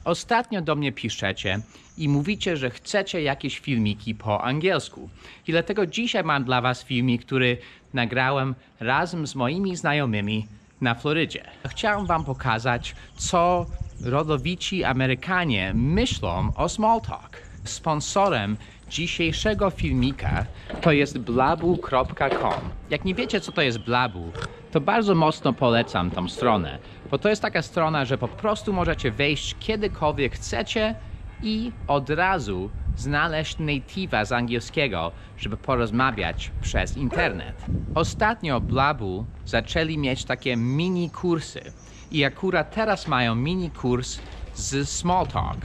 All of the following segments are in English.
Ostatnio do mnie piszecie i mówicie, że chcecie jakieś filmiki po angielsku. I dlatego dzisiaj mam dla was filmik, który nagrałem razem z moimi znajomymi na Florydzie. Chciałem wam pokazać, co rodowici Amerykanie myślą o small talk. Sponsorem dzisiejszego filmika to jest blabu.com. Jak nie wiecie, co to jest Blabu, to bardzo mocno polecam tą stronę, bo to jest taka strona, że po prostu możecie wejść kiedykolwiek chcecie i od razu znaleźć native'a z angielskiego, żeby porozmawiać przez internet. Ostatnio Blabu zaczęli mieć takie mini kursy i akurat teraz mają mini kurs z small talk.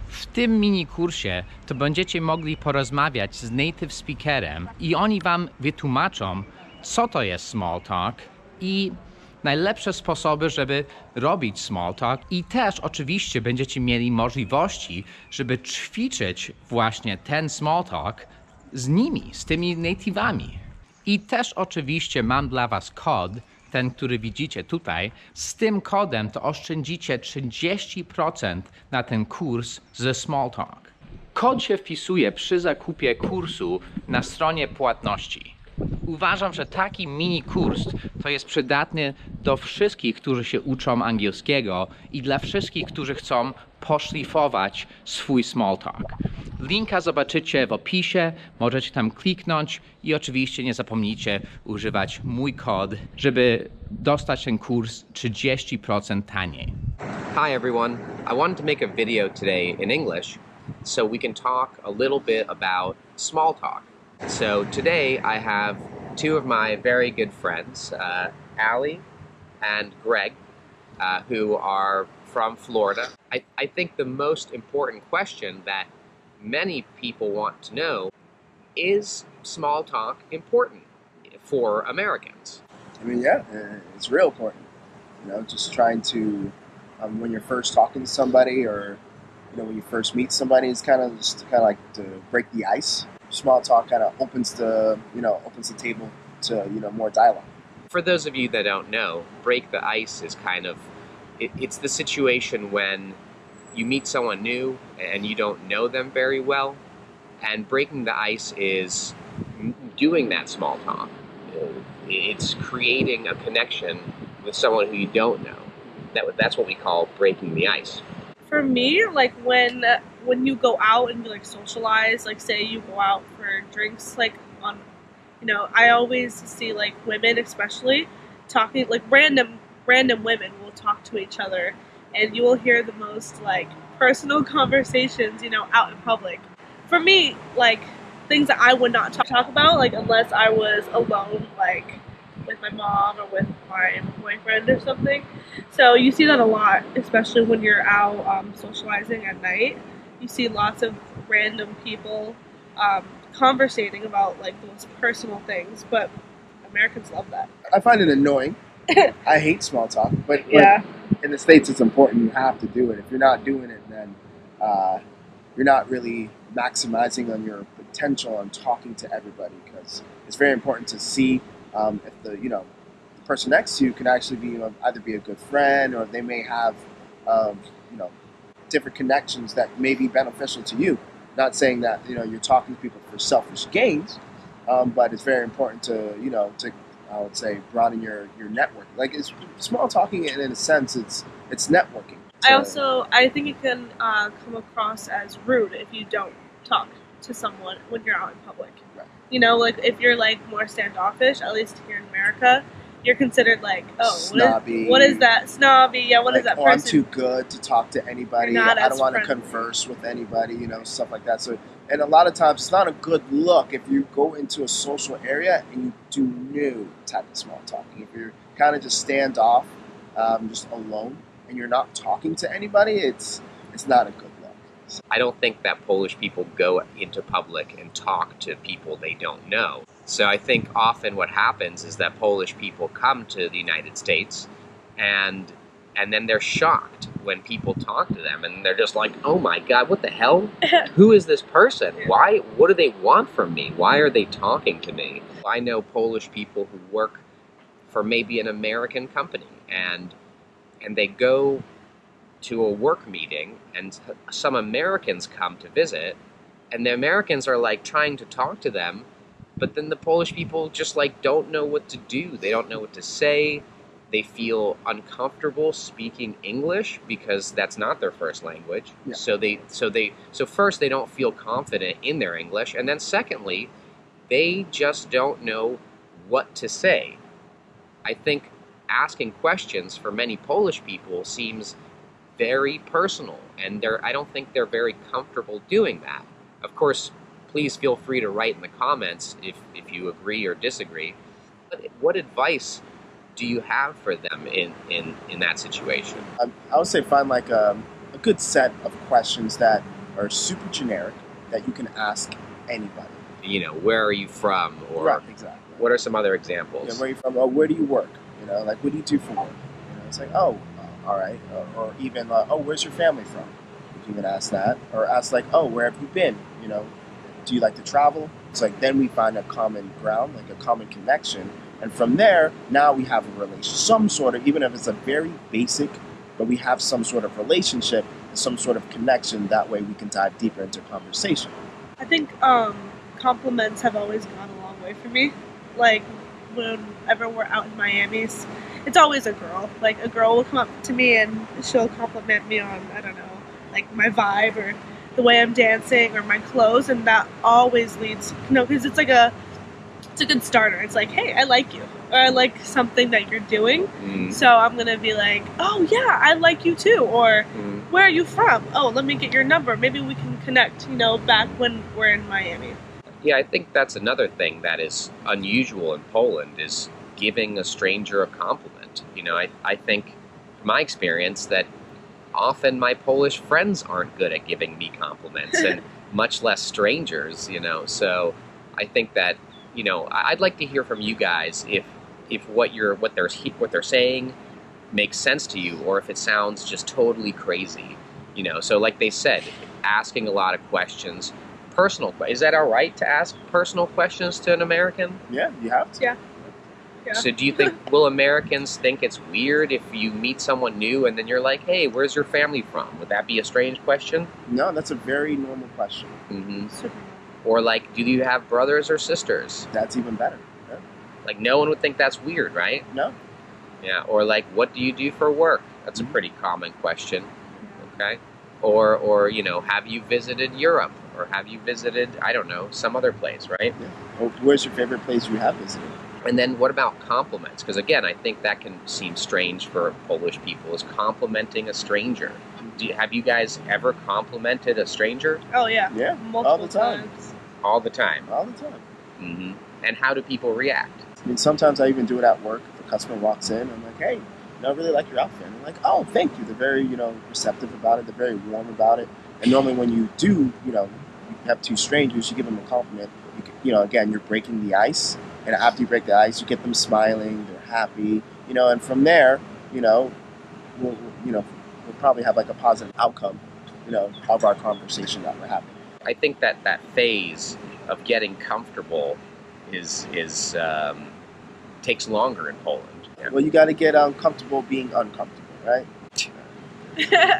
W tym mini kursie to będziecie mogli porozmawiać z native speakerem i oni wam wytłumaczą, co to jest small talk i najlepsze sposoby, żeby robić small talk, i też oczywiście będziecie mieli możliwości, żeby ćwiczyć właśnie ten small talk z nimi, z tymi native'ami. I też oczywiście mam dla was kod, ten, który widzicie tutaj. Z tym kodem to oszczędzicie 30% na ten kurs ze small talk. Kod się wpisuje przy zakupie kursu na stronie płatności. Uważam, że taki mini kurs to jest przydatny do wszystkich, którzy się uczą angielskiego i dla wszystkich, którzy chcą poszlifować swój small talk. Linka zobaczycie w opisie, możecie tam kliknąć i oczywiście nie zapomnijcie używać mój kod, żeby dostać ten kurs 30% taniej. Hi everyone, I wanted to make a video today in English so we can talk a little bit about small talk. So today I have two of my very good friends, Allie and Greg, who are from Florida. I think the most important question that many people want to know is small talk important for Americans? I mean, yeah, it's real important. You know, just trying to, when you're first talking to somebody, or when you first meet somebody, it's kind of like to break the ice. Small talk kind of opens the table to more dialogue. For those of you that don't know, break the ice is kind of it's the situation when you meet someone new and you don't know them very well, and breaking the ice is doing that small talk. It's creating a connection with someone who you don't know. That's what we call breaking the ice. For me, like when you go out and you like socialize, like say you go out for drinks, like on, I always see like women especially talking, like random women will talk to each other, and you will hear the most like personal conversations, out in public. For me, like things that I would not talk about, like unless I was alone, like with my mom or with my boyfriend or something. So you see that a lot, especially when you're out socializing at night. You see lots of random people conversating about like those personal things, but Americans love that. I find it annoying. I hate small talk, but yeah. In the States it's important. You have to do it. If you're not doing it, then you're not really maximizing on your potential on talking to everybody, because it's very important to see if the person next to you can actually be either be a good friend, or they may have different connections that may be beneficial to you. Not saying that you're talking to people for selfish gains, but it's very important to I would say broaden your network. Like it's small talking in a sense, it's networking. So, I think it can come across as rude if you don't talk to someone when you're out in public. Right. Like if you're like more standoffish, at least here in America, you're considered like, oh, snobby. What is that? Snobby, yeah, what is that person? I'm too good to talk to anybody. I don't want to converse with anybody, stuff like that. So, and a lot of times it's not a good look if you go into a social area and you do no type of small talking. If you're kind of just standoff, just alone, and you're not talking to anybody, it's not a good look. So. I don't think that Polish people go into public and talk to people they don't know. So I think often what happens is that Polish people come to the United States and then they're shocked when people talk to them, and they're just like, oh my God, what the hell? Who is this person? Why? What do they want from me? Why are they talking to me? I know Polish people who work for maybe an American company, and they go to a work meeting and some Americans come to visit, and the Americans are like trying to talk to them, but then the Polish people just like don't know what to do. They don't know what to say. They feel uncomfortable speaking English because that's not their first language. Yeah. So first they don't feel confident in their English, and then secondly, they just don't know what to say. I think asking questions for many Polish people seems very personal, and I don't think they're very comfortable doing that. Of course, please feel free to write in the comments if you agree or disagree. But what advice do you have for them in that situation? I would say find like a good set of questions that are super generic that you can ask anybody. You know, where are you from? Or right, exactly. What are some other examples? Yeah, where are you from? Oh, where do you work? You know, like what do you do for work? You know, it's like, oh, all right. Or even, oh, where's your family from? You can even ask that. Or ask like, oh, where have you been? You know, do you like to travel? It's like then we find a common ground, like a common connection. And from there, now we have a relation, some sort of, even if it's a very basic, but we have some sort of relationship, some sort of connection. That way we can dive deeper into conversation. I think compliments have always gone a long way for me. Like, whenever we're out in Miami's, it's always a girl. Like, a girl will come up to me and she'll compliment me on, I don't know, like my vibe or the way I'm dancing or my clothes, and that always leads, because it's a good starter. It's like, hey, I like you, or I like something that you're doing. So I'm gonna be like, oh yeah, I like you too. Or where are you from? Oh, let me get your number. Maybe we can connect, back when we're in Miami. Yeah, I think that's another thing that is unusual in Poland is giving a stranger a compliment. I think from my experience that often my Polish friends aren't good at giving me compliments and much less strangers, so I think that I'd like to hear from you guys if what they're saying makes sense to you, or if it sounds just totally crazy. So like they said, asking a lot of questions, personal. Is that all right to ask personal questions to an American? Yeah, you have to. Yeah. So do you think, will Americans think it's weird if you meet someone new and then you're like, hey, where's your family from? Would that be a strange question? No, that's a very normal question. Mm-hmm. Super. Or like, do you have brothers or sisters? That's even better. Yeah. Like, no one would think that's weird, right? No. Yeah. Or like, what do you do for work? That's a pretty common question. Okay. Or have you visited Europe? Or have you visited, I don't know, some other place, right? Yeah. Well, where's your favorite place you have visited? And then what about compliments? Because again, I think that can seem strange for Polish people, is complimenting a stranger. Have you guys ever complimented a stranger? Oh yeah. Yeah. Multiple all the time. times. All the time. All the time. Mm-hmm. And how do people react? I mean, sometimes I even do it at work. If a customer walks in, I'm like, hey, I really like your outfit. And I'm like, oh, thank you. They're very, receptive about it. They're very warm about it. And normally when you do, you have two strangers, you give them a compliment. Again, you're breaking the ice. And after you break the ice, you get them smiling. They're happy. And from there, we'll probably have like a positive outcome, of our conversation that we're having. I think that phase of getting comfortable takes longer in Poland. Yeah. Well, you got to get comfortable being uncomfortable, right?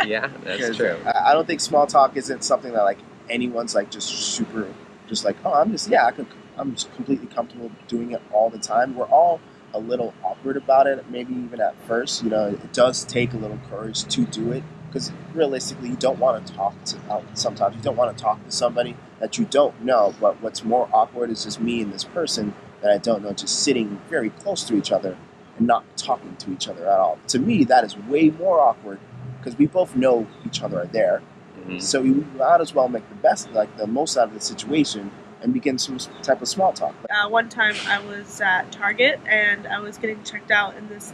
Yeah, that's true. I don't think small talk isn't something that like anyone's like just super, just like, oh, I'm just completely comfortable doing it all the time. We're all a little awkward about it, maybe even at first. It does take a little courage to do it, because realistically, you don't want to sometimes you don't want to talk to somebody that you don't know. But what's more awkward is just me and this person that I don't know just sitting very close to each other and not talking to each other at all. To me, that is way more awkward, because we both know each other are there. Mm-hmm. So we might as well make the most out of the situation and begin some type of small talk. One time I was at Target and I was getting checked out, and this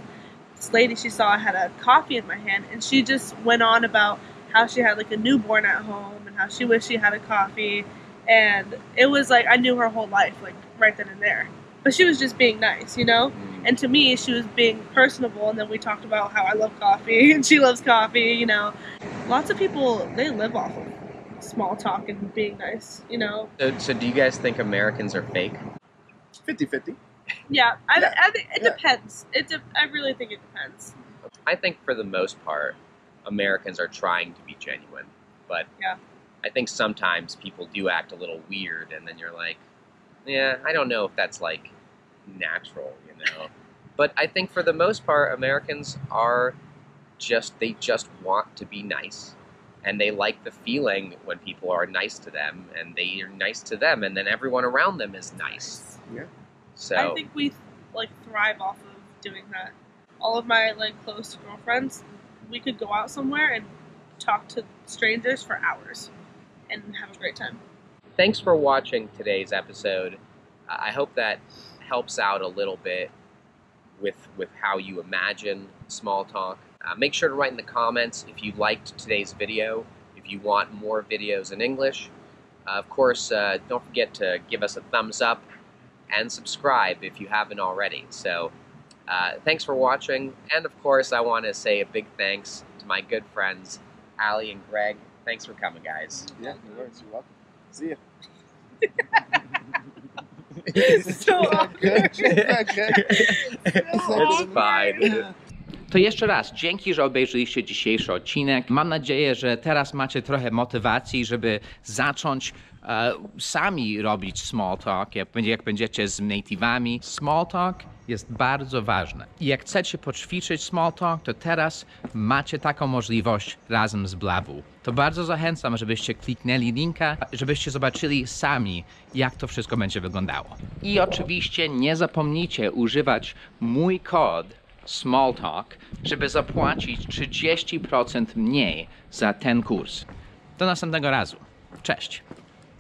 lady she saw had a coffee in my hand, and she just went on about how she had like a newborn at home and how she wished she had a coffee, and it was like I knew her whole life, like right then and there. But she was just being nice, And to me, she was being personable, and then we talked about how I love coffee and she loves coffee, Lots of people, they live off of small talk and being nice, So do you guys think Americans are fake? 50-50. Yeah, I think it depends. I really think it depends. I think for the most part, Americans are trying to be genuine. But Yeah. I think sometimes people do act a little weird, and then you're like, yeah, I don't know if that's like natural, you know. But I think for the most part, Americans are they just want to be nice, and they like the feeling when people are nice to them, and they are nice to them, and then everyone around them is nice. Yeah. So I think we like thrive off of doing that. All of my like close girlfriends, we could go out somewhere and talk to strangers for hours and have a great time. thanks for watching today's episode. I hope that helps out a little bit with how you imagine small talk. Make sure to write in the comments if you liked today's video, if you want more videos in English. Of course, don't forget to give us a thumbs up and subscribe if you haven't already. So thanks for watching, and of course I want to say a big thanks to my good friends Allie and Greg. Thanks for coming, guys. Yeah, no worries. You're welcome. See ya. So awkward. It's fine. To jeszcze raz, dzięki, że obejrzeliście dzisiejszy odcinek. Mam nadzieję, że teraz macie trochę motywacji, żeby zacząć sami robić small talk, jak będziecie z native'ami. Small talk jest bardzo ważne. I jak chcecie poćwiczyć small talk, to teraz macie taką możliwość razem z Blavu. To bardzo zachęcam, żebyście kliknęli linka, żebyście zobaczyli sami, jak to wszystko będzie wyglądało. I oczywiście nie zapomnijcie używać mój kod Small Talk, żeby zapłacić 30% mniej za ten kurs. Do następnego razu. Cześć!